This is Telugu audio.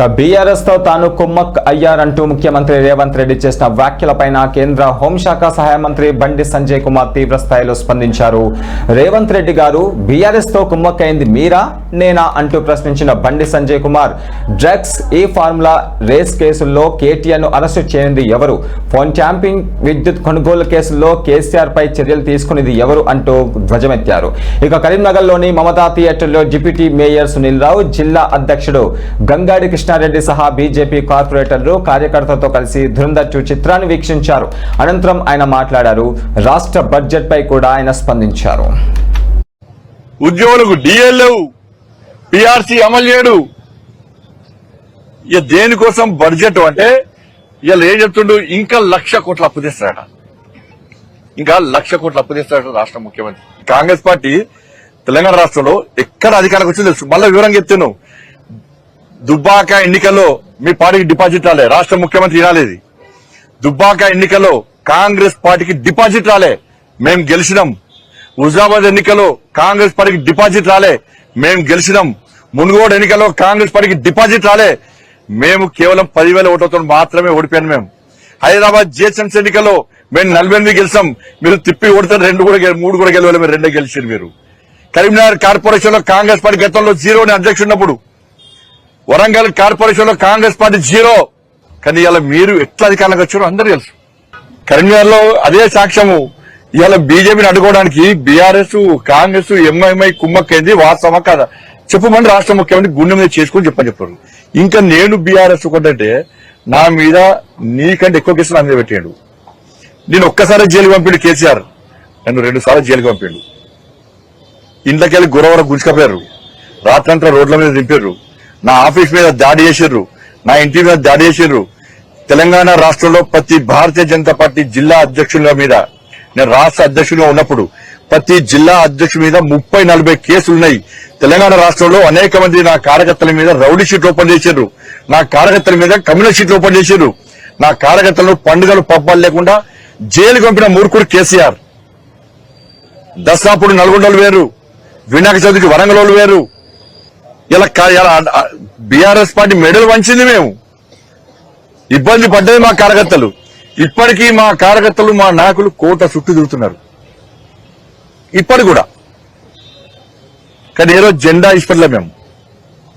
బీఆర్ఎస్ తో తాను కుమ్మక్ అయ్యారంటూ ముఖ్యమంత్రి రేవంత్ రెడ్డి చేసిన వ్యాఖ్యలపైన కేంద్ర హోంశాఖ సహాయ మంత్రి బండి సంజయ్ కుమార్ తీవ్ర స్థాయిలో స్పందించారు. రేవంత్ రెడ్డి గారు బీఆర్ఎస్ తో కుమ్మక్ అయింది మీరా నేనా అంటూ ప్రశ్నించిన బండి సంజయ్ కుమార్ డ్రగ్స్ ఈ ఫార్ములా రేస్ కేసుల్లో కేటీఆర్ ను అరెస్టు చేయనిది ఎవరు, ఫోన్ ట్యాంపింగ్ విద్యుత్ కొనుగోలు కేసుల్లో కేసీఆర్ పై చర్యలు తీసుకునేది ఎవరు అంటూ ధ్వజమెత్తారు. ఇక కరీంనగర్లోని మమతా థియేటర్లో డిప్యూటీ మేయర్ సునీల్ రావు, జిల్లా అధ్యక్షుడు గంగాడి కృష్ణారెడ్డి సహా బీజేపీ కార్పొరేటర్లు కార్యకర్తలతో కలిసి ధురంధర్ 2 చిత్రాన్ని వీక్షించారు. అనంతరం ఆయన మాట్లాడారు. రాష్ట్ర బడ్జెట్ పై కూడా ఆయన స్పందించారు. ఉద్యోగులకు డిఎల్ పిఆర్సీ అమలు చేయడు. ఇక దేనికోసం బడ్జెట్ అంటే ఇలా ఏం చెప్తుండు, ఇంకా 1,00,000 కోట్ల అప్పు తెస్తాడట. ఇంకా 1,00,000 కోట్ల అప్పు తెస్తాడట రాష్ట్ర ముఖ్యమంత్రి. కాంగ్రెస్ పార్టీ తెలంగాణ రాష్ట్రంలో ఎక్కడ అధికారంకి వచ్చిందో తెలుసు. మళ్ళీ వివరంగా చెప్తాను. దుబ్బాక ఎన్నికల్లో మీ పార్టీకి డిపాజిట్ రాలే, రాష్ట్ర ముఖ్యమంత్రి రాలేదు. దుబ్బాక ఎన్నికల్లో కాంగ్రెస్ పార్టీకి డిపాజిట్ రాలే, మేం గెలిచినాం. హుజాబాద్ ఎన్నికల్లో కాంగ్రెస్ పార్టీకి డిపాజిట్ రాలే, మేం గెలిచినాం. మునుగోడు ఎన్నికల్లో కాంగ్రెస్ పార్టీకి డిపాజిట్ రాలే, మేము కేవలం 10,000 ఓట్లతో మాత్రమే ఓడిపోయాను. మేము హైదరాబాద్ జిహెచ్ఎంసీ ఎన్నికల్లో మేము 48 గెలిచాం. మీరు తిప్పి ఓడితే 2 కూడా 3 కూడా గెలవాలి, మీరు 2 గెలిచారు. మీరు కరీంనగర్ కార్పొరేషన్ లో కాంగ్రెస్ పార్టీ గతంలో 0 అధ్యక్షున్నప్పుడు, వరంగల్ కార్పొరేషన్ లో కాంగ్రెస్ పార్టీ 0. కానీ ఇలా మీరు ఎట్లా అధికారంలోకి వచ్చారో అందరూ తెలుసు. కరీంనగర్ లో అదే సాక్ష్యము. ఇవాళ బీజేపీని అడ్డుకోవడానికి బీఆర్ఎస్ కాంగ్రెస్ ఎంఐఎంఐ కుమ్మక్కైంది. వాస్తవమా కాదా చెప్పమని రాష్ట్ర ముఖ్యమంత్రి గుండె మీద చేసుకుని చెప్పారు. ఇంకా నేను బీఆర్ఎస్ ఒకటంటే నా మీద నీకంటే ఎక్కువ కేసులు నా మీద పెట్టాడు. నేను ఒక్కసారి జైలుకి పంపిండు కేసీఆర్, నన్ను 2 సార్లు జైలుకి పంపిండు. ఇంట్లోకి వెళ్ళి గురవర గుంజుకపోయారు, రాత్రంతా రోడ్ల మీద దింపారు, నా ఆఫీస్ మీద దాడి చేశారు, నా ఇంటి మీద దాడి చేశారు. తెలంగాణ రాష్ట్రంలో ప్రతి భారతీయ జనతా పార్టీ జిల్లా అధ్యక్షుల మీద, నేను రాష్ట్ర అధ్యక్షుడిగా ఉన్నప్పుడు ప్రతి జిల్లా అధ్యక్షుడి మీద 30-40 కేసులున్నాయి. తెలంగాణ రాష్ట్రంలో అనేక మంది నా కార్యకర్తల మీద రౌడీ షీట్లు ఓపెన్ చేశారు, నా కార్యకర్తల మీద కమ్యూనల్ షీట్లు ఓపెన్ చేశారు. నా కార్యకర్తలను పండుగలు పబ్బాలు లేకుండా జైలుకు పంపిన మూర్ఖుడు కేసీఆర్. దసరాపుడు నల్గొండలు వేరు, వినాయక చవితికి వరంగల్ వేరు. ఇలా బీఆర్ఎస్ పార్టీ మెడలు వంచింది. మేము ఇబ్బంది పడ్డది మా కార్యకర్తలు. ఇప్పటికీ మా కార్యకర్తలు మా నాయకులు కోట చుట్టూ తిరుగుతున్నారు ఇప్పటి కూడా. కానీ ఏదో జెండా ఇష్టపడలే మేము.